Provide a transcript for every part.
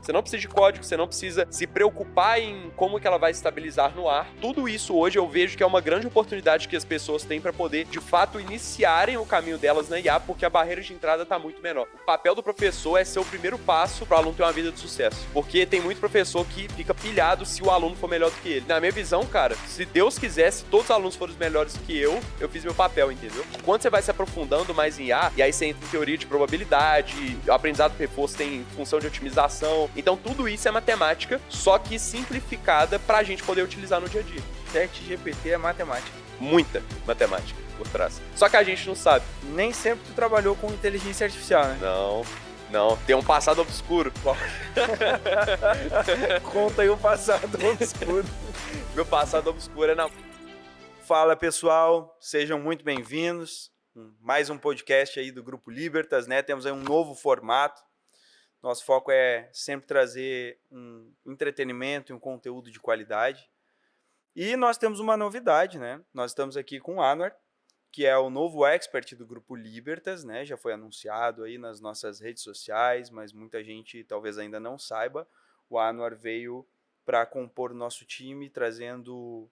você não precisa de código, você não precisa se preocupar em como que ela vai estabilizar no ar. Tudo isso hoje eu vejo que é uma grande oportunidade que as pessoas têm para poder, de fato, iniciarem o caminho delas na IA, porque a barreira de entrada está muito menor. O papel do professor é ser o primeiro passo para o aluno ter uma vida de sucesso, porque tem muito professor que fica pilhado se o aluno for melhor do que ele. Na minha visão, cara, se Deus quisesse, se todos os alunos forem os melhores que eu fiz meu papel, entendeu? Quando você vai se aprofundando mais em IA, e aí você entra em teoria de probabilidade, o aprendizado por reforço tem função de otimização, então tudo isso é matemática, só que simplificada pra gente poder utilizar no dia a dia. ChatGPT é matemática. Muita matemática por trás. Só que a gente não sabe. Nem sempre tu trabalhou com inteligência artificial, né? Não, tem um passado obscuro. Conta aí o passado obscuro. Meu passado obscuro é na... Fala, pessoal, sejam muito bem-vindos. Mais um podcast aí do Grupo Libertas, né? Temos aí um novo formato. Nosso foco é sempre trazer um entretenimento e um conteúdo de qualidade. E nós temos uma novidade, né? Nós estamos aqui com o Anwar, que é o novo expert do Grupo Libertas, né? Já foi anunciado aí nas nossas redes sociais, mas muita gente talvez ainda não saiba. O Anwar veio para compor o nosso time, trazendo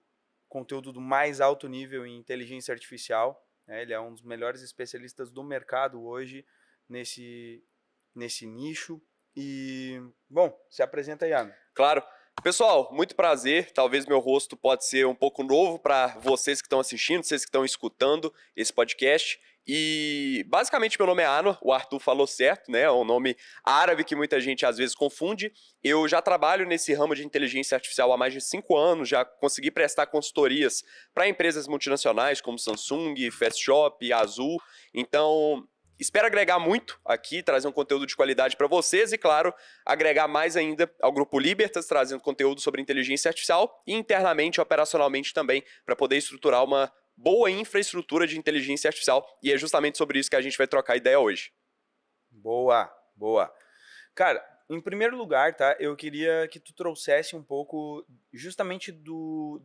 conteúdo do mais alto nível em inteligência artificial, né? Ele é um dos melhores especialistas do mercado hoje nesse nicho. E, bom, se apresenta aí, Anwar. Claro. Pessoal, muito prazer. Talvez meu rosto pode ser um pouco novo para vocês que estão assistindo, vocês que estão escutando esse podcast. E basicamente meu nome é Anwar, o Arthur falou certo, né? É um nome árabe que muita gente às vezes confunde. Eu já trabalho nesse ramo de inteligência artificial há mais de 5 anos, já consegui prestar consultorias para empresas multinacionais como Samsung, Fast Shop, Azul. Então, espero agregar muito aqui, trazer um conteúdo de qualidade para vocês e, claro, agregar mais ainda ao Grupo Libertas, trazendo conteúdo sobre inteligência artificial e internamente, operacionalmente também, para poder estruturar uma boa infraestrutura de inteligência artificial. E é justamente sobre isso que a gente vai trocar ideia hoje. Boa. Cara, em primeiro lugar, tá? Eu queria que tu trouxesse um pouco justamente do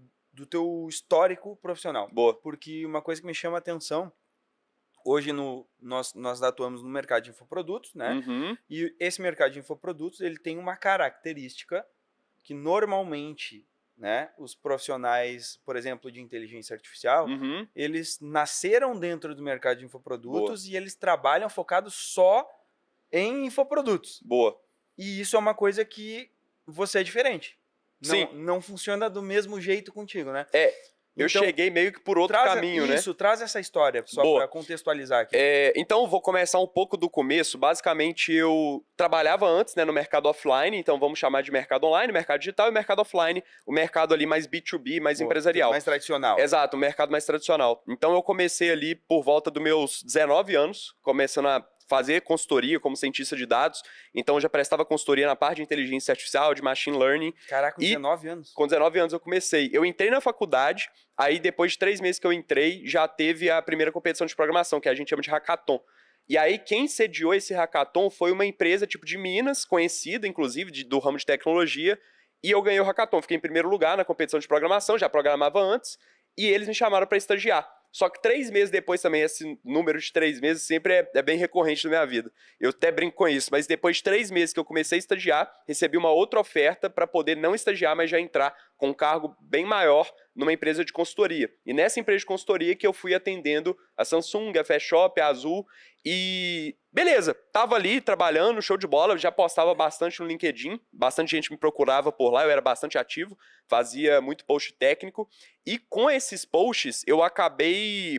teu histórico profissional. Boa. Porque uma coisa que me chama a atenção... Hoje nós atuamos no mercado de infoprodutos, né? Uhum. E esse mercado de infoprodutos ele tem uma característica que normalmente, né, os profissionais, por exemplo, de inteligência artificial, eles nasceram dentro do mercado de infoprodutos. Boa. E eles trabalham focados só em infoprodutos. Boa. E isso é uma coisa que você é diferente. Sim. Não funciona do mesmo jeito contigo, né? Eu então, cheguei meio que por outro caminho, né? Isso, traz essa história, só para contextualizar aqui. Então, vou começar um pouco do começo. Basicamente, eu trabalhava antes, né, no mercado offline, então vamos chamar de mercado online, mercado digital e mercado offline, o mercado ali mais B2B, mais empresarial. Mais tradicional. Exato, o mercado mais tradicional. Então, eu comecei ali por volta dos meus 19 anos, começando a fazer consultoria como cientista de dados. Então, eu já prestava consultoria na parte de inteligência artificial, de machine learning. Caraca, com 19 anos? Com 19 anos eu comecei. Eu entrei na faculdade, aí depois de 3 meses que eu entrei, já teve a primeira competição de programação, que a gente chama de hackathon. E aí, quem sediou esse hackathon foi uma empresa tipo de Minas, conhecida, inclusive, do ramo de tecnologia, e eu ganhei o hackathon. Fiquei em primeiro lugar na competição de programação, já programava antes, e eles me chamaram para estagiar. Só que 3 meses depois também, esse número de 3 meses sempre é bem recorrente na minha vida. Eu até brinco com isso, mas depois de 3 meses que eu comecei a estagiar, recebi uma outra oferta para poder não estagiar, mas já entrar com um cargo bem maior numa empresa de consultoria. E nessa empresa de consultoria que eu fui atendendo a Samsung, a Fast Shop, a Azul, e beleza, tava ali trabalhando, show de bola, já postava bastante no LinkedIn, bastante gente me procurava por lá, eu era bastante ativo, fazia muito post técnico, e com esses posts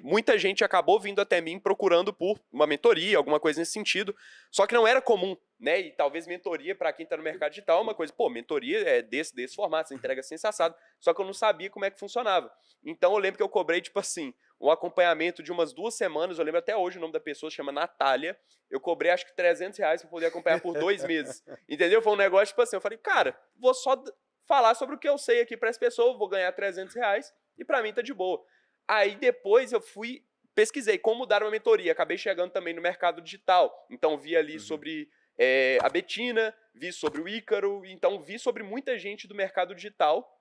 muita gente acabou vindo até mim procurando por uma mentoria, alguma coisa nesse sentido, só que não era comum, né? E talvez mentoria para quem tá no mercado digital é uma coisa, mentoria é desse formato, você entrega assim, assado, só que eu não sabia como é que funcionava. Então eu lembro que eu cobrei, tipo assim, um acompanhamento de umas 2 semanas, eu lembro até hoje o nome da pessoa, chama Natália, eu cobrei acho que R$300 para poder acompanhar por 2 meses, entendeu? Foi um negócio, tipo assim, eu falei, cara, vou só falar sobre o que eu sei aqui para as pessoas, vou ganhar R$300 e para mim tá de boa. Aí depois eu pesquisei como dar uma mentoria, acabei chegando também no mercado digital, então vi ali sobre a Betina, vi sobre o Ícaro, então vi sobre muita gente do mercado digital,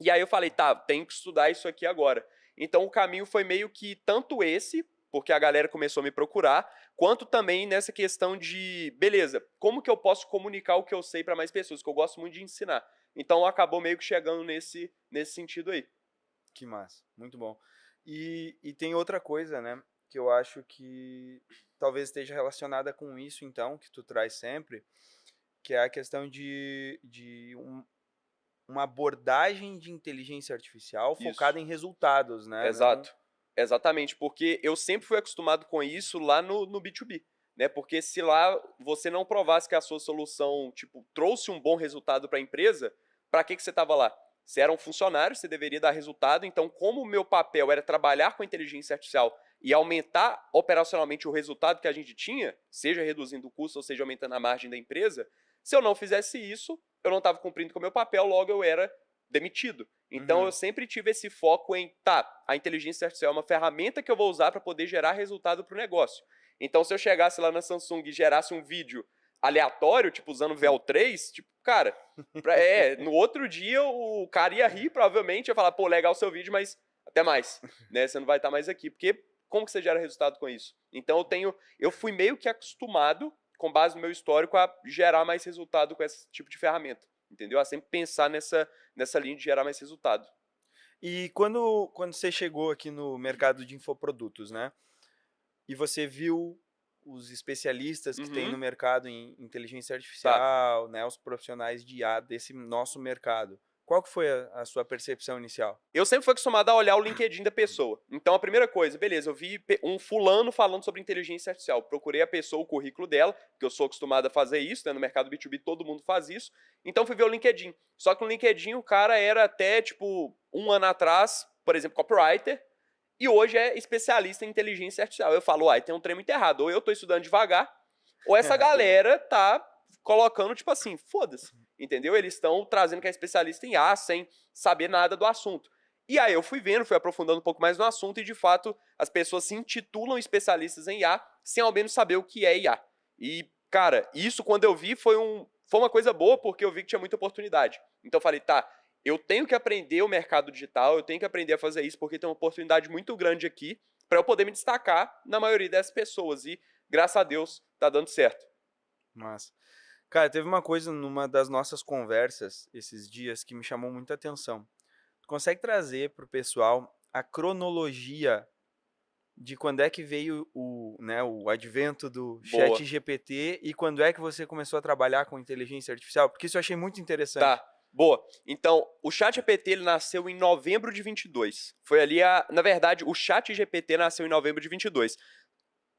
e aí eu falei, tá, tenho que estudar isso aqui agora. Então o caminho foi meio que tanto esse, porque a galera começou a me procurar, quanto também nessa questão de, beleza, como que eu posso comunicar o que eu sei para mais pessoas, que eu gosto muito de ensinar. Então acabou meio que chegando nesse sentido aí. Que massa, muito bom. E tem outra coisa, né, que eu acho que talvez esteja relacionada com isso, então, que tu traz sempre, que é a questão de uma abordagem de inteligência artificial Isso. focada em resultados, né? Não... Exato. Exatamente, porque eu sempre fui acostumado com isso lá no B2B, né? Porque se lá você não provasse que a sua solução, tipo, trouxe um bom resultado para a empresa, para que você estava lá? Você era um funcionário, você deveria dar resultado, então como o meu papel era trabalhar com a inteligência artificial e aumentar operacionalmente o resultado que a gente tinha, seja reduzindo o custo ou seja aumentando a margem da empresa, se eu não fizesse isso, eu não estava cumprindo com o meu papel, logo eu era demitido. Então eu sempre tive esse foco em, tá, a inteligência artificial é uma ferramenta que eu vou usar para poder gerar resultado para o negócio. Então se eu chegasse lá na Samsung e gerasse um vídeo aleatório, tipo usando VL3, tipo, cara, no outro dia o cara ia rir, provavelmente, ia falar, pô, legal o seu vídeo, mas até mais, né? Você não vai estar mais aqui, porque como que você gera resultado com isso? Então eu fui meio que acostumado, com base no meu histórico, a gerar mais resultado com esse tipo de ferramenta, entendeu? A sempre pensar nessa linha de gerar mais resultado. E quando você chegou aqui no mercado de infoprodutos, né? E você viu os especialistas que tem no Uhum. mercado em inteligência Tá. artificial, né, os profissionais de IA desse nosso mercado. Qual que foi a sua percepção inicial? Eu sempre fui acostumado a olhar o LinkedIn da pessoa. Então, a primeira coisa, beleza, eu vi um fulano falando sobre inteligência artificial. Procurei a pessoa, o currículo dela, porque eu sou acostumado a fazer isso, né? No mercado B2B todo mundo faz isso. Então, fui ver o LinkedIn. Só que no LinkedIn o cara era até, tipo, um ano atrás, por exemplo, copywriter, e hoje é especialista em inteligência artificial. Eu falo, uai, tem um trem muito errado. Ou eu tô estudando devagar, ou essa galera tá colocando, tipo assim, foda-se. Entendeu? Eles estão trazendo que é especialista em IA sem saber nada do assunto. E aí eu fui vendo, fui aprofundando um pouco mais no assunto e, de fato, as pessoas se intitulam especialistas em IA sem ao menos saber o que é IA. E, cara, isso quando eu vi foi uma coisa boa porque eu vi que tinha muita oportunidade. Então eu falei, tá, eu tenho que aprender o mercado digital, eu tenho que aprender a fazer isso porque tem uma oportunidade muito grande aqui para eu poder me destacar na maioria dessas pessoas. E, graças a Deus, tá dando certo. Mas, cara, teve uma coisa numa das nossas conversas esses dias que me chamou muita atenção. Tu consegue trazer para o pessoal a cronologia de quando é que veio o advento do Boa. chat GPT e quando é que você começou a trabalhar com inteligência artificial? Porque isso eu achei muito interessante. Tá, boa. Então, o ChatGPT ele nasceu em novembro de 22. Foi ali na verdade, o ChatGPT nasceu em novembro de 22.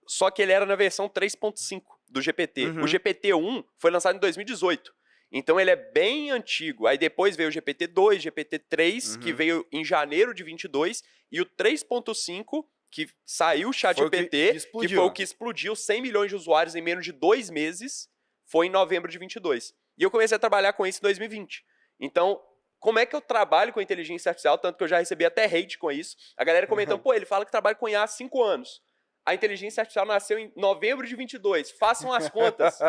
Só que ele era na versão 3.5 do GPT. O Uhum, GPT-1 foi lançado em 2018. Então ele é bem antigo. Aí depois veio o GPT-2, GPT-3, que uhum. veio em janeiro de 22, e o 3.5, que saiu o Foi o que ChatGPT, que foi o explodiu. que explodiu 100 milhões de usuários em menos de 2 meses, foi em novembro de 22. E eu comecei a trabalhar com isso em 2020. Então, como é que eu trabalho com inteligência artificial? Tanto que eu já recebi até hate com isso. A galera comentando, pô, ele fala que trabalha com IA há 5 anos. A inteligência artificial nasceu em novembro de 22. Façam as contas.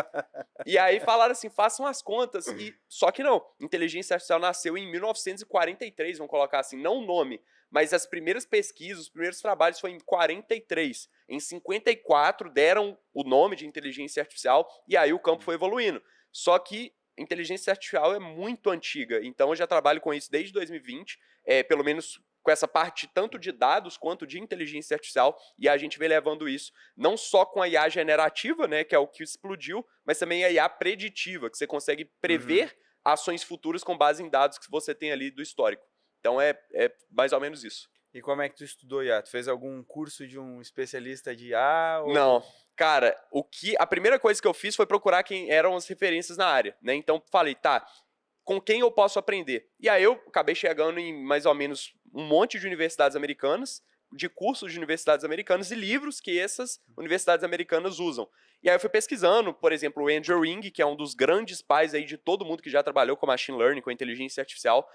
E aí falaram assim, façam as contas. E só que não. Inteligência artificial nasceu em 1943, vamos colocar assim, não o nome, mas as primeiras pesquisas, os primeiros trabalhos foi em 43. Em 54 deram o nome de inteligência artificial e aí o campo foi evoluindo. Só que inteligência artificial é muito antiga, então eu já trabalho com isso desde 2020, pelo menos com essa parte tanto de dados quanto de inteligência artificial, e a gente vem levando isso não só com a IA generativa, né, que é o que explodiu, mas também a IA preditiva, que você consegue Uhum. prever ações futuras com base em dados que você tem ali do histórico. Então é mais ou menos isso. E como é que tu estudou IA? Tu fez algum curso de um especialista de IA ou... Não. Cara, a primeira coisa que eu fiz foi procurar quem eram as referências na área, né? Então falei, tá, com quem eu posso aprender? E aí eu acabei chegando em mais ou menos um monte de universidades americanas, de cursos de universidades americanas e livros que essas universidades americanas usam. E aí eu fui pesquisando, por exemplo, o Andrew Ng, que é um dos grandes pais aí de todo mundo que já trabalhou com machine learning, com inteligência artificial.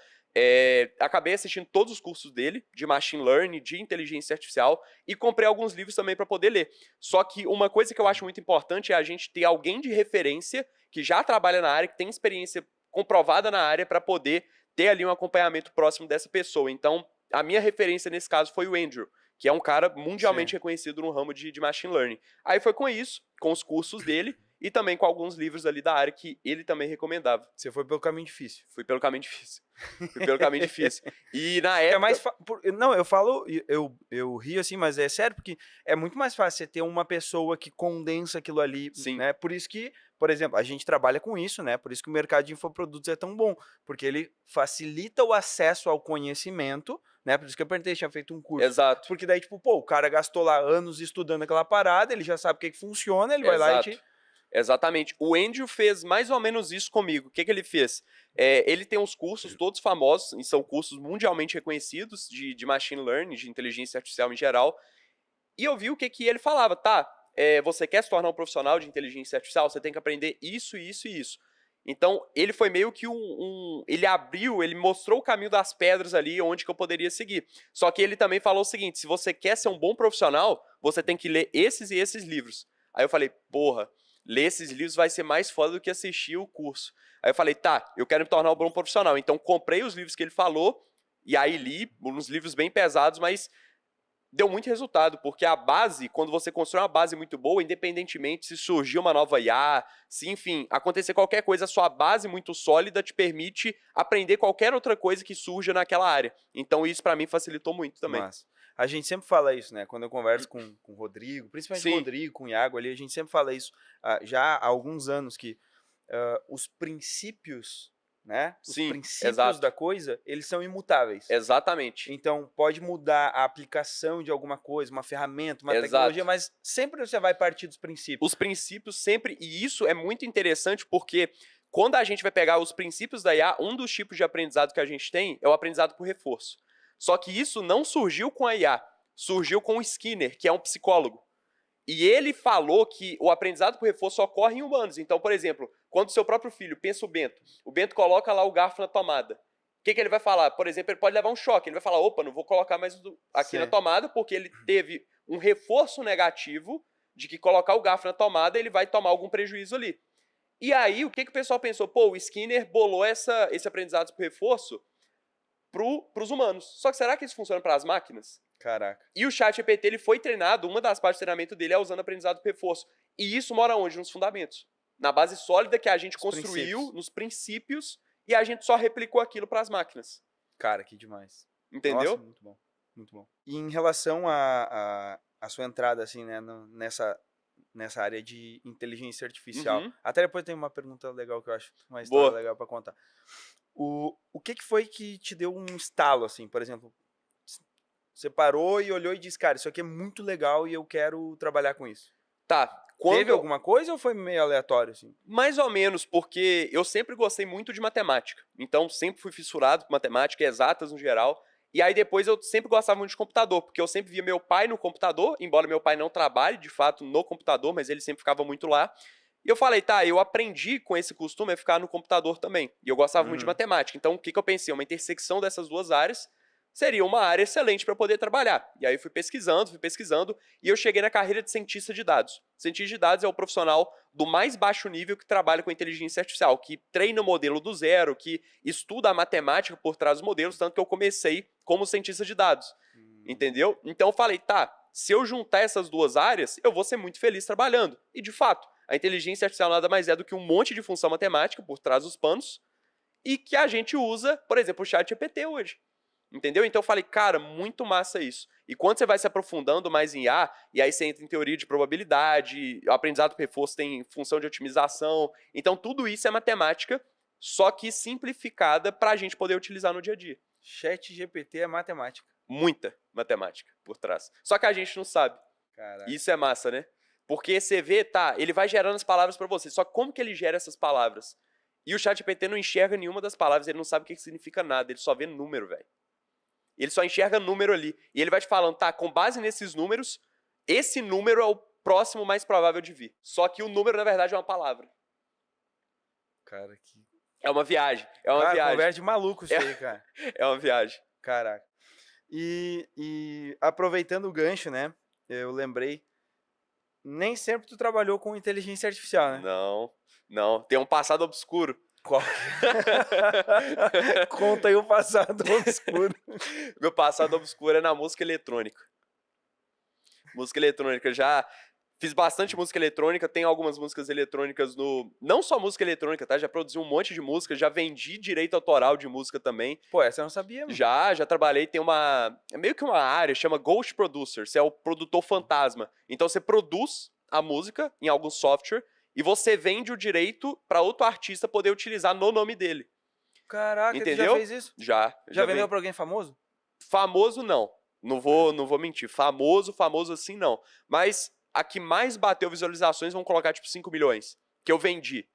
Acabei assistindo todos os cursos dele, de machine learning, de inteligência artificial, e comprei alguns livros também para poder ler. Só que uma coisa que eu acho muito importante é a gente ter alguém de referência que já trabalha na área, que tem experiência comprovada na área para poder ter ali um acompanhamento próximo dessa pessoa. Então, a minha referência nesse caso foi o Andrew, que é um cara mundialmente reconhecido no ramo de machine learning. Aí foi com isso, com os cursos dele, e também com alguns livros ali da área que ele também recomendava. Você foi pelo caminho difícil. Fui pelo caminho difícil. Fui pelo caminho difícil. E na época... É mais não, eu falo, eu rio assim, mas é sério, porque é muito mais fácil você ter uma pessoa que condensa aquilo ali, Sim. né? Por isso que, por exemplo, a gente trabalha com isso, né? Por isso que o mercado de infoprodutos é tão bom, porque ele facilita o acesso ao conhecimento, né? Por isso que eu perguntei, tinha feito um curso. Exato. Porque daí, tipo, pô, o cara gastou lá anos estudando aquela parada, ele já sabe o que funciona, ele vai lá e te... Exatamente. O Andrew fez mais ou menos isso comigo. O que ele fez? Ele tem uns cursos todos famosos, e são cursos mundialmente reconhecidos de machine learning, de inteligência artificial em geral. E eu vi o que ele falava. Tá, você quer se tornar um profissional de inteligência artificial? Você tem que aprender isso, isso e isso. Então, ele foi meio que ele mostrou o caminho das pedras ali, onde que eu poderia seguir. Só que ele também falou o seguinte, se você quer ser um bom profissional, você tem que ler esses e esses livros. Aí eu falei, porra, ler esses livros vai ser mais foda do que assistir o curso. Aí eu falei, tá, eu quero me tornar um bom profissional. Então comprei os livros que ele falou, e aí li uns livros bem pesados, mas deu muito resultado, porque a base, quando você constrói uma base muito boa, independentemente se surgir uma nova IA, se, enfim, acontecer qualquer coisa, a sua base muito sólida te permite aprender qualquer outra coisa que surja naquela área. Então isso pra mim facilitou muito também. Mas a gente sempre fala isso, né? Quando eu converso com o Rodrigo, principalmente com o Rodrigo, com o Iago ali, a gente sempre fala isso já há alguns anos, que os princípios, né? Os princípios da coisa, eles são imutáveis. Exatamente. Então, pode mudar a aplicação de alguma coisa, uma ferramenta, uma tecnologia, mas sempre você vai partir dos princípios. Os princípios sempre, e isso é muito interessante porque quando a gente vai pegar os princípios da IA, um dos tipos de aprendizado que a gente tem é o aprendizado por reforço. Só que isso não surgiu com a IA, surgiu com o Skinner, que é um psicólogo. E ele falou que o aprendizado por reforço ocorre em humanos. Então, por exemplo, quando o seu próprio filho, pensa o Bento coloca lá o garfo na tomada. O que ele vai falar? Por exemplo, ele pode levar um choque. Ele vai falar, opa, não vou colocar mais aqui na tomada, porque ele teve um reforço negativo de que colocar o garfo na tomada, ele vai tomar algum prejuízo ali. E aí, o que o pessoal pensou? Pô, o Skinner bolou esse aprendizado por reforço para os humanos. Só que será que isso funciona para as máquinas? Caraca. E o ChatGPT, ele foi treinado, uma das partes de treinamento dele é usando aprendizado por reforço. E isso mora onde? Nos fundamentos. Na base sólida que a gente construiu, nos princípios, e a gente só replicou aquilo para as máquinas. Cara, que demais. Entendeu? Nossa, muito bom. Muito bom. E em relação à sua entrada, assim, né, nessa área de inteligência artificial, até depois tem uma pergunta legal que eu acho, uma história legal para contar. O que foi que te deu um estalo, assim, por exemplo? Você parou e olhou e disse, cara, isso aqui é muito legal e eu quero trabalhar com isso. Tá. Teve alguma coisa ou foi meio aleatório, assim? Mais ou menos, porque eu sempre gostei muito de matemática. Então, sempre fui fissurado por matemática, exatas no geral. E aí, depois, eu sempre gostava muito de computador, porque eu sempre via meu pai no computador, embora meu pai não trabalhe, de fato, no computador, mas ele sempre ficava muito lá. E eu falei, tá, eu aprendi com esse costume a ficar no computador também. E eu gostava muito de matemática. Então, o que eu pensei? Uma intersecção dessas duas áreas seria uma área excelente para poder trabalhar. E aí fui pesquisando, e eu cheguei na carreira de cientista de dados. Cientista de dados é o profissional do mais baixo nível que trabalha com inteligência artificial, que treina o modelo do zero, que estuda a matemática por trás dos modelos, tanto que eu comecei como cientista de dados. Entendeu? Então eu falei, tá, se eu juntar essas duas áreas, eu vou ser muito feliz trabalhando. E de fato, a inteligência artificial nada mais é do que um monte de função matemática por trás dos panos, e que a gente usa, por exemplo, o ChatGPT hoje. Entendeu? Então eu falei, cara, muito massa isso. E quando você vai se aprofundando mais em IA, e aí você entra em teoria de probabilidade, o aprendizado por reforço tem função de otimização, então tudo isso é matemática, só que simplificada para a gente poder utilizar no dia a dia. ChatGPT é matemática. Muita matemática por trás. Só que a gente não sabe. Caraca. Isso é massa, né? Porque você vê, tá, ele vai gerando as palavras para você, só que como que ele gera essas palavras? E o ChatGPT não enxerga nenhuma das palavras, ele não sabe o que significa nada, ele só vê número, velho. Ele só enxerga número ali. E ele vai te falando, tá, com base nesses números, esse número é o próximo mais provável de vir. Só que o número, na verdade, é uma palavra. Cara, que... É uma viagem. É uma viagem. Conversa de maluco isso aí, cara. É uma viagem. Caraca. E aproveitando o gancho, né, eu lembrei, nem sempre tu trabalhou com inteligência artificial, né? Não. Tem um passado obscuro. Qual? Conta aí o passado obscuro. Meu passado obscuro é na música eletrônica. Música eletrônica, já fiz bastante música eletrônica, tem algumas músicas eletrônicas no... Não só música eletrônica, tá? Já produzi um monte de música, já vendi direito autoral de música também. Pô, essa eu não sabia, mano. Já trabalhei, tem uma... É meio que uma área, chama Ghost Producer, você é o produtor fantasma. Então você produz a música em algum software e você vende o direito pra outro artista poder utilizar no nome dele. Caraca, Entendeu? tu já fez isso? Já vendeu pra alguém famoso? Famoso, não. Não vou mentir. Famoso assim, não. Mas a que mais bateu visualizações, vamos colocar tipo 5 milhões. Que eu vendi.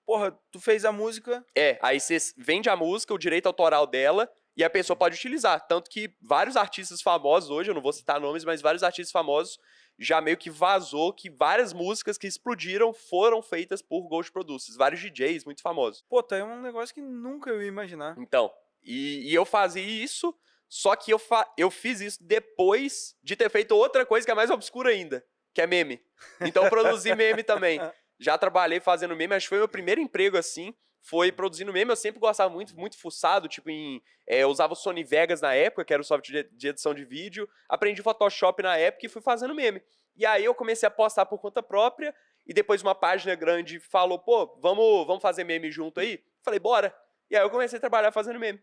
Porra, tu fez a música... Aí você vende a música, o direito autoral dela, e a pessoa pode utilizar. Tanto que vários artistas famosos hoje, eu não vou citar nomes, mas vários artistas famosos já meio que vazou que várias músicas que explodiram foram feitas por Ghost Producers. Vários DJs muito famosos. Pô, tá aí um negócio que nunca eu ia imaginar. Então, e eu fazia isso, só que eu fiz isso depois de ter feito outra coisa que é mais obscura ainda, que é meme. Então eu produzi meme também. Já trabalhei fazendo meme, acho que foi meu primeiro emprego assim, foi produzindo meme. Eu sempre gostava muito fuçado, tipo eu usava o Sony Vegas na época, que era o software de edição de vídeo, aprendi Photoshop na época e fui fazendo meme. E aí eu comecei a postar por conta própria, e depois uma página grande falou, pô, vamos fazer meme junto aí? Falei, bora. E aí eu comecei a trabalhar fazendo meme.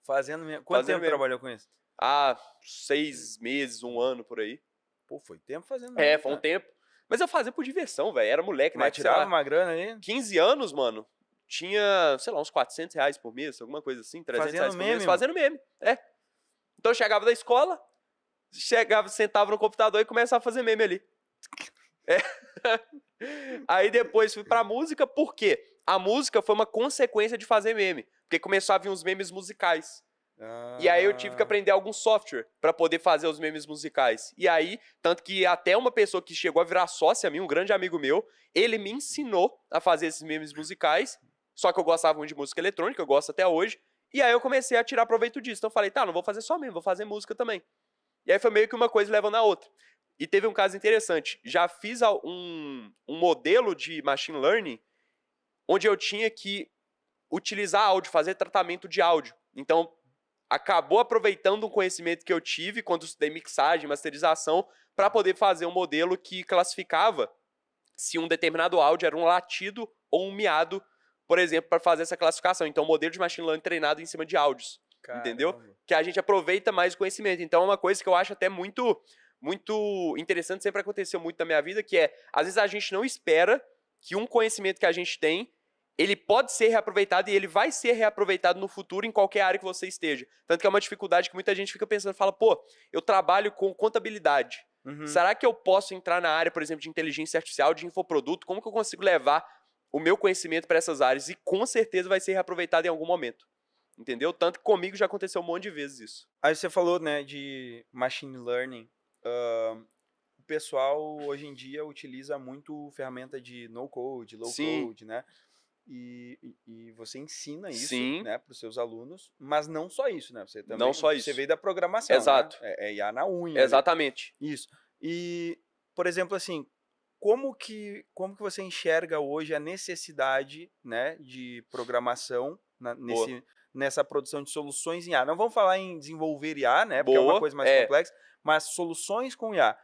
Fazendo meme. Quanto tempo trabalhou com isso? 6 meses, 1 ano, por aí. Pô, foi tempo fazendo meme. Foi um tempo. Mas eu fazia por diversão, velho. Era moleque, né? Mas tirava uma grana aí? 15 anos, mano. Tinha, sei lá, uns 400 reais por mês, alguma coisa assim, 300 reais por mês. Fazendo meme, Então eu chegava da escola, sentava no computador e começava a fazer meme ali. Aí depois fui pra música, por quê? A música foi uma consequência de fazer meme. Porque começou a vir uns memes musicais. E aí eu tive que aprender algum software pra poder fazer os memes musicais. E aí, tanto que até uma pessoa que chegou a virar sócia minha, um grande amigo meu, ele me ensinou a fazer esses memes musicais. Só que eu gostava muito de música eletrônica, eu gosto até hoje. E aí eu comecei a tirar proveito disso. Então eu falei, tá, não vou fazer só meme, vou fazer música também. E aí foi meio que uma coisa levando a outra. E teve um caso interessante. Já fiz um modelo de machine learning onde eu tinha que utilizar áudio, fazer tratamento de áudio. Então, acabou aproveitando um conhecimento que eu tive quando estudei mixagem, masterização, para poder fazer um modelo que classificava se um determinado áudio era um latido ou um miado, por exemplo, para fazer essa classificação. Então, um modelo de machine learning treinado em cima de áudios. Caramba. Entendeu? Que a gente aproveita mais o conhecimento. Então, é uma coisa que eu acho até muito interessante, sempre aconteceu muito na minha vida, que é, às vezes a gente não espera que um conhecimento que a gente tem, ele pode ser reaproveitado e ele vai ser reaproveitado no futuro em qualquer área que você esteja. Tanto que é uma dificuldade que muita gente fica pensando, fala, pô, eu trabalho com contabilidade. Será que eu posso entrar na área, por exemplo, de inteligência artificial, de infoproduto? Como que eu consigo levar o meu conhecimento para essas áreas? E com certeza vai ser reaproveitado em algum momento. Entendeu? Tanto que comigo já aconteceu um monte de vezes isso. Aí você falou, né, de machine learning. O pessoal hoje em dia utiliza muito ferramenta de no-code, low-code, né? E você ensina isso, né, para os seus alunos, mas não só isso, né? Você também, não só isso. Você veio da programação, exato. Né? É IA na unha. Exatamente. Ali. Isso. E, por exemplo, assim, como que você enxerga hoje a necessidade, né, de programação nessa produção de soluções em IA? Não vamos falar em desenvolver IA, né? Porque é uma coisa mais complexa, mas soluções com IA.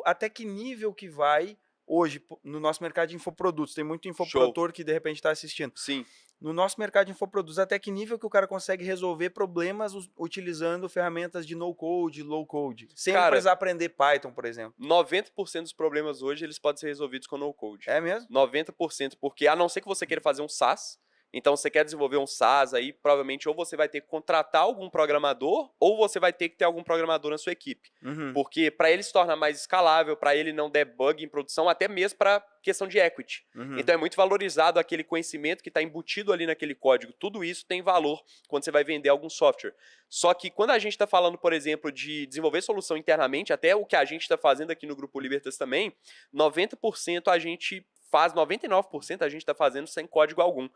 Até que nível que vai hoje no nosso mercado de infoprodutos? Tem muito infoprodutor que de repente está assistindo. Sim. No nosso mercado de infoprodutos, até que nível que o cara consegue resolver problemas utilizando ferramentas de no-code, low-code? Sem precisar aprender Python, por exemplo. 90% dos problemas hoje, eles podem ser resolvidos com no-code. É mesmo? 90%, porque a não ser que você queira fazer um SaaS, então você quer desenvolver um SaaS aí, provavelmente ou você vai ter que contratar algum programador, ou você vai ter que ter algum programador na sua equipe. Porque para ele se tornar mais escalável, para ele não der bug em produção, até mesmo para questão de equity. Então é muito valorizado aquele conhecimento que está embutido ali naquele código. Tudo isso tem valor quando você vai vender algum software. Só que quando a gente está falando, por exemplo, de desenvolver solução internamente, até o que a gente está fazendo aqui no Grupo Libertas também, 90% a gente faz, 99% a gente está fazendo sem código algum.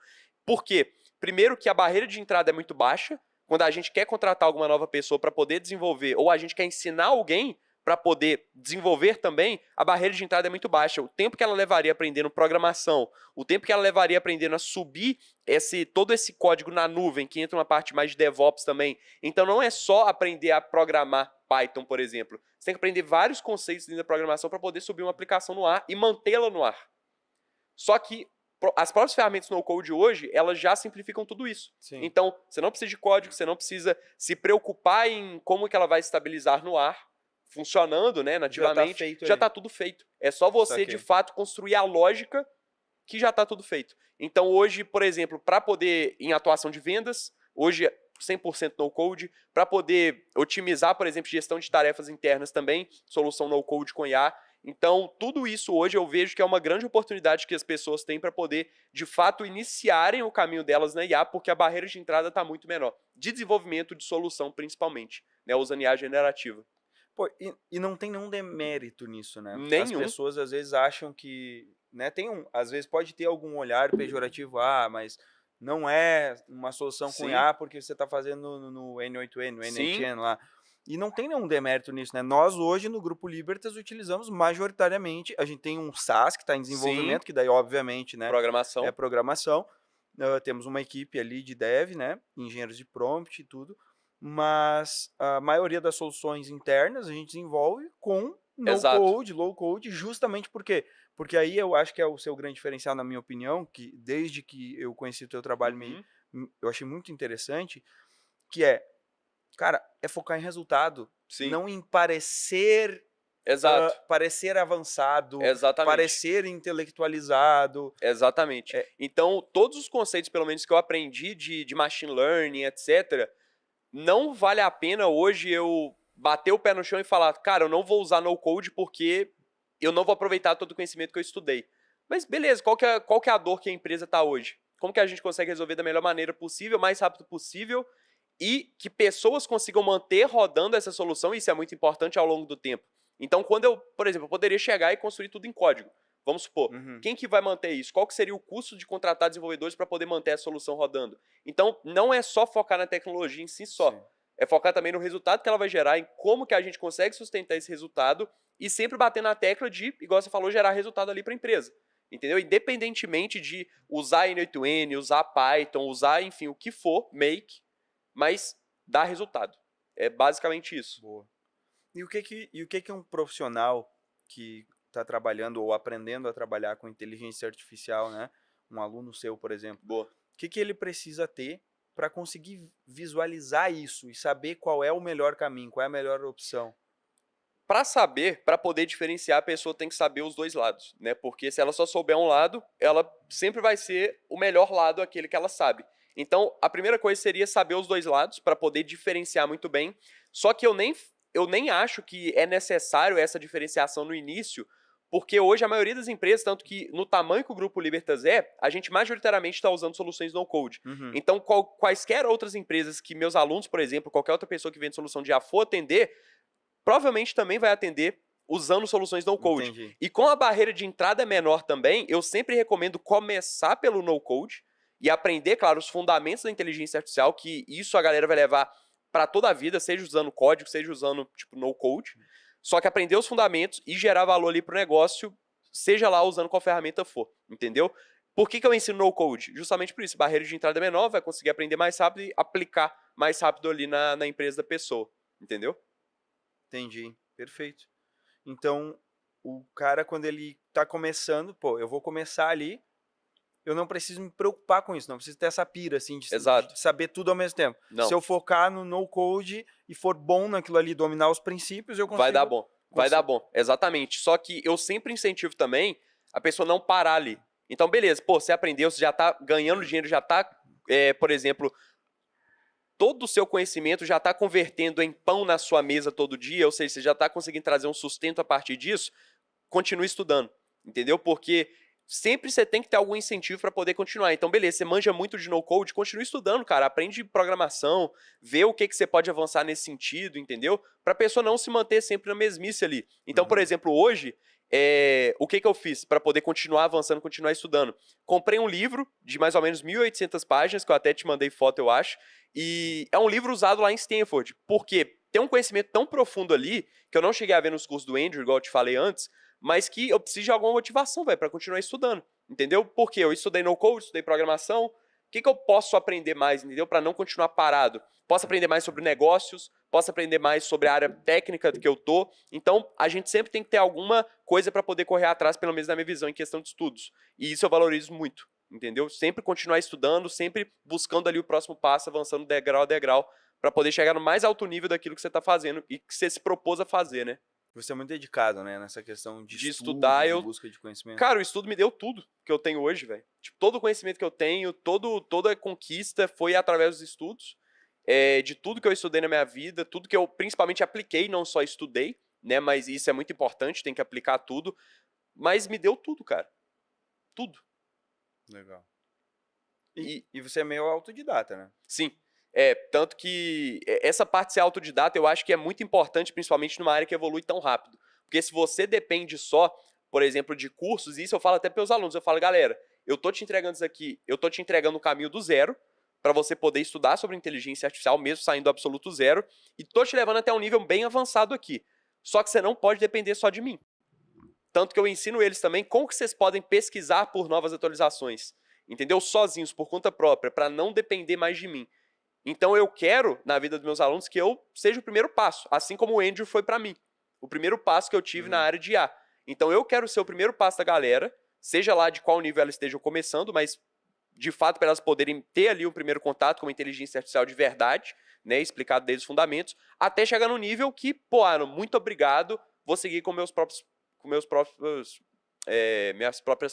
Por quê? Primeiro que a barreira de entrada é muito baixa. Quando a gente quer contratar alguma nova pessoa para poder desenvolver, ou a gente quer ensinar alguém, para poder desenvolver também, a barreira de entrada é muito baixa. O tempo que ela levaria aprendendo programação, o tempo que ela levaria aprendendo a subir todo esse código na nuvem, que entra uma parte mais de DevOps também. Então não é só aprender a programar Python, por exemplo. Você tem que aprender vários conceitos dentro da programação para poder subir uma aplicação no ar e mantê-la no ar. Só que as próprias ferramentas no code hoje, elas já simplificam tudo isso. Sim. Então, você não precisa de código, você não precisa se preocupar em como que ela vai estabilizar no ar, funcionando, né, nativamente. Já está tudo feito. É só você, de fato, construir a lógica que já está tudo feito. Então, hoje, por exemplo, para poder, em atuação de vendas, hoje 100% no code, para poder otimizar, por exemplo, gestão de tarefas internas também, solução no code com IA. Então, tudo isso hoje eu vejo que é uma grande oportunidade que as pessoas têm para poder, de fato, iniciarem o caminho delas na IA, porque a barreira de entrada está muito menor. De desenvolvimento de solução, principalmente, né, usando IA generativa. Pô, e não tem nenhum demérito nisso, né? Nenhum. As pessoas às vezes acham que, né, às vezes pode ter algum olhar pejorativo, mas não é uma solução com IA porque você está fazendo no N8N, no N8N lá. E não tem nenhum demérito nisso, né? Nós hoje no Grupo Libertas utilizamos majoritariamente, a gente tem um SaaS que está em desenvolvimento, que daí obviamente, né, programação. É programação. Temos uma equipe ali de dev, né, engenheiros de prompt e tudo, mas a maioria das soluções internas a gente desenvolve com no-code, low-code, justamente porque aí eu acho que é o seu grande diferencial, na minha opinião, que desde que eu conheci o teu trabalho, eu achei muito interessante, que cara, é focar em resultado, não em parecer parecer avançado, parecer intelectualizado. Exatamente. Então, todos os conceitos, pelo menos, que eu aprendi de machine learning, etc., não vale a pena hoje eu bater o pé no chão e falar, cara, eu não vou usar no-code porque eu não vou aproveitar todo o conhecimento que eu estudei. Mas beleza, qual que é a dor que a empresa está hoje? Como que a gente consegue resolver da melhor maneira possível, mais rápido possível, e que pessoas consigam manter rodando essa solução, e isso é muito importante ao longo do tempo. Então, quando eu, por exemplo, eu poderia chegar e construir tudo em código. Vamos supor, quem que vai manter isso? Qual que seria o custo de contratar desenvolvedores para poder manter a solução rodando? Então, não é só focar na tecnologia em si só. Sim. É focar também no resultado que ela vai gerar, em como que a gente consegue sustentar esse resultado e sempre bater na tecla de, igual você falou, gerar resultado ali para a empresa. Entendeu? Independentemente de usar N8N, usar Python, usar, enfim, o que for, make, mas dá resultado. É basicamente isso. Boa. E o que um profissional que está trabalhando ou aprendendo a trabalhar com inteligência artificial, né? Um aluno seu, por exemplo. Boa. O que ele precisa ter para conseguir visualizar isso e saber qual é o melhor caminho, qual é a melhor opção? Para poder diferenciar, a pessoa tem que saber os dois lados, né? Porque se ela só souber um lado, ela sempre vai ser o melhor lado, aquele que ela sabe. Então, a primeira coisa seria saber os dois lados para poder diferenciar muito bem. Só que eu nem acho que é necessário essa diferenciação no início, porque hoje a maioria das empresas, tanto que no tamanho que o Grupo Libertas a gente majoritariamente está usando soluções no-code. Então, quaisquer outras empresas que meus alunos, por exemplo, qualquer outra pessoa que vende solução de IA for atender, provavelmente também vai atender usando soluções no-code. Entendi. E com a barreira de entrada menor também, eu sempre recomendo começar pelo no-code e aprender, claro, os fundamentos da inteligência artificial, que isso a galera vai levar para toda a vida, seja usando código, seja usando tipo no-code. Só que aprender os fundamentos e gerar valor ali pro negócio, seja lá usando qual ferramenta for, entendeu? Por que eu ensino no-code? Justamente por isso, barreira de entrada menor, vai conseguir aprender mais rápido e aplicar mais rápido ali na empresa da pessoa, entendeu? Entendi, perfeito. Então, o cara, quando ele tá começando, eu vou começar ali, eu não preciso me preocupar com isso, não preciso ter essa pira, assim, de saber tudo ao mesmo tempo. Não. Se eu focar no no-code e for bom naquilo ali, dominar os princípios, eu consigo... Vai dar bom, vai dar bom, exatamente. Só que eu sempre incentivo também a pessoa não parar ali. Então, beleza, você aprendeu, você já tá ganhando dinheiro, já tá, por exemplo, todo o seu conhecimento já tá convertendo em pão na sua mesa todo dia, ou seja, você já tá conseguindo trazer um sustento a partir disso, continue estudando, entendeu? Porque sempre você tem que ter algum incentivo para poder continuar. Então, beleza, você manja muito de no-code, continue estudando, cara. Aprende programação, vê o que você pode avançar nesse sentido, entendeu? Para a pessoa não se manter sempre na mesmice ali. Então, por exemplo, hoje, o que eu fiz para poder continuar avançando, continuar estudando? Comprei um livro de mais ou menos 1.800 páginas, que eu até te mandei foto, eu acho, e é um livro usado lá em Stanford. Por quê? tem um conhecimento tão profundo ali, que eu não cheguei a ver nos cursos do Andrew, igual eu te falei antes, mas que eu preciso de alguma motivação, velho, pra continuar estudando, entendeu? Porque eu estudei no-code, estudei programação, o que eu posso aprender mais, entendeu? Pra não continuar parado. Posso aprender mais sobre negócios, posso aprender mais sobre a área técnica do que eu tô. Então, a gente sempre tem que ter alguma coisa pra poder correr atrás, pelo menos na minha visão, em questão de estudos. E isso eu valorizo muito, entendeu? Sempre continuar estudando, sempre buscando ali o próximo passo, avançando degrau a degrau, pra poder chegar no mais alto nível daquilo que você tá fazendo e que você se propôs a fazer, né? Você é muito dedicado, né, nessa questão de estudar, de busca de conhecimento. Cara, o estudo me deu tudo que eu tenho hoje, velho. Tipo, todo o conhecimento que eu tenho, toda a conquista foi através dos estudos. De tudo que eu estudei na minha vida, tudo que eu principalmente apliquei, não só estudei, né? Mas isso é muito importante, tem que aplicar tudo. Mas me deu tudo, cara. Tudo. Legal. E você é meio autodidata, né? Sim. Tanto que essa parte de ser autodidata eu acho que é muito importante, principalmente numa área que evolui tão rápido. Porque se você depende só, por exemplo, de cursos, e isso eu falo até para os alunos, eu falo, galera, eu tô te entregando isso aqui, eu tô te entregando o caminho do zero, para você poder estudar sobre inteligência artificial, mesmo saindo do absoluto zero, e tô te levando até um nível bem avançado aqui. Só que você não pode depender só de mim. Tanto que eu ensino eles também como que vocês podem pesquisar por novas atualizações, entendeu? Sozinhos, por conta própria, para não depender mais de mim. Então eu quero, na vida dos meus alunos, que eu seja o primeiro passo, assim como o Andrew foi para mim. O primeiro passo que eu tive na área de IA. Então eu quero ser o primeiro passo da galera, seja lá de qual nível elas estejam começando, mas de fato para elas poderem ter ali um primeiro contato com a inteligência artificial de verdade, né, explicado desde os fundamentos, até chegar no nível que, pô, Aaron, muito obrigado, vou seguir com minhas próprias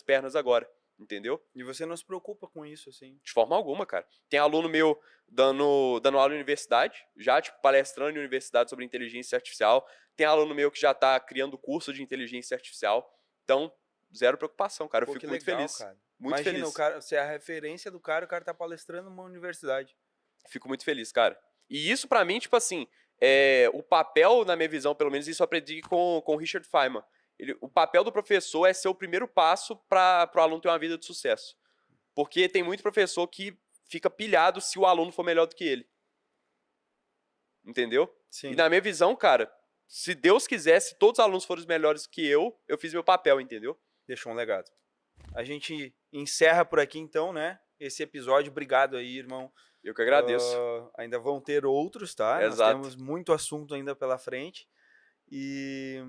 pernas agora. Entendeu? E você não se preocupa com isso, assim? De forma alguma, cara. Tem aluno meu dando aula em universidade, já, tipo, palestrando em universidade sobre inteligência artificial. Tem aluno meu que já tá criando curso de inteligência artificial. Então, zero preocupação, cara. Eu fico muito feliz. Cara. Muito Imagina, feliz. O cara, você é a referência do cara, o cara tá palestrando numa universidade. Fico muito feliz, cara. E isso, pra mim, tipo assim, o papel, na minha visão, pelo menos, isso eu aprendi com o Richard Feynman. O papel do professor é ser o primeiro passo para o aluno ter uma vida de sucesso. Porque tem muito professor que fica pilhado se o aluno for melhor do que ele. Entendeu? Sim. E na minha visão, cara, se Deus quiser, se todos os alunos forem melhores que eu fiz meu papel, entendeu? Deixou um legado. A gente encerra por aqui, então, né? Esse episódio. Obrigado aí, irmão. Eu que agradeço. Ainda vão ter outros, tá? Exato. Nós temos muito assunto ainda pela frente. E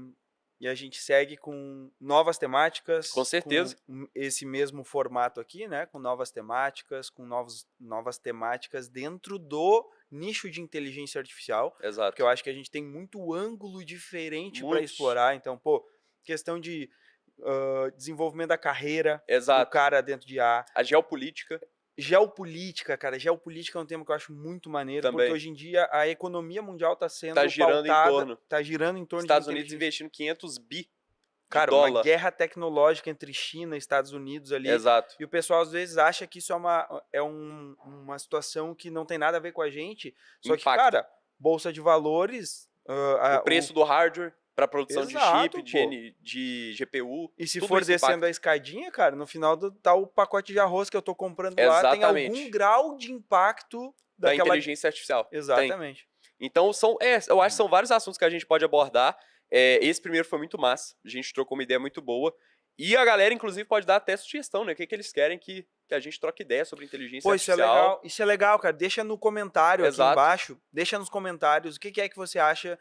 a gente segue com novas temáticas. Com certeza. Com esse mesmo formato aqui, né? Com novas temáticas, com novas temáticas dentro do nicho de inteligência artificial. Exato. Porque eu acho que a gente tem muito ângulo diferente para explorar. Então, pô, questão de desenvolvimento da carreira do cara dentro de IA. A geopolítica. Geopolítica, cara. Geopolítica é um tema que eu acho muito maneiro, também. Porque hoje em dia a economia mundial está sendo girando pautada, tá girando em torno Estados Unidos investindo 500 bi. Cara, dólar. Uma guerra tecnológica entre China e Estados Unidos ali. Exato. E o pessoal às vezes acha que isso é uma situação que não tem nada a ver com a gente. Só que, cara, bolsa de valores... o preço do hardware para produção de chip, de GPU. E se for descendo a escadinha, cara, no final tá o pacote de arroz que eu tô comprando lá, tem algum grau de impacto da inteligência artificial. Exatamente. Tem. Então, eu acho que são vários assuntos que a gente pode abordar. Esse primeiro foi muito massa. A gente trocou uma ideia muito boa. E a galera, inclusive, pode dar até sugestão, né? O que eles querem que a gente troque ideia sobre inteligência artificial. Isso é legal, cara. Deixa no comentário aqui embaixo. Deixa nos comentários o que é que você acha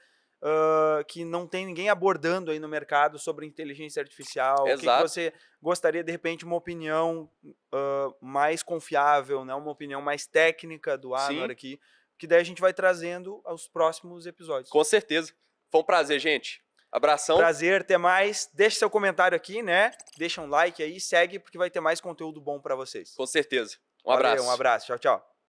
que não tem ninguém abordando aí no mercado sobre inteligência artificial. O que você gostaria, de repente, uma opinião mais confiável, né? Uma opinião mais técnica do Anwar aqui. Que daí a gente vai trazendo aos próximos episódios. Com certeza. Foi um prazer, gente. Abração. Prazer, até mais. Deixe seu comentário aqui, né? Deixa um like aí, segue, porque vai ter mais conteúdo bom para vocês. Com certeza. Um abraço. Um abraço. Tchau, tchau.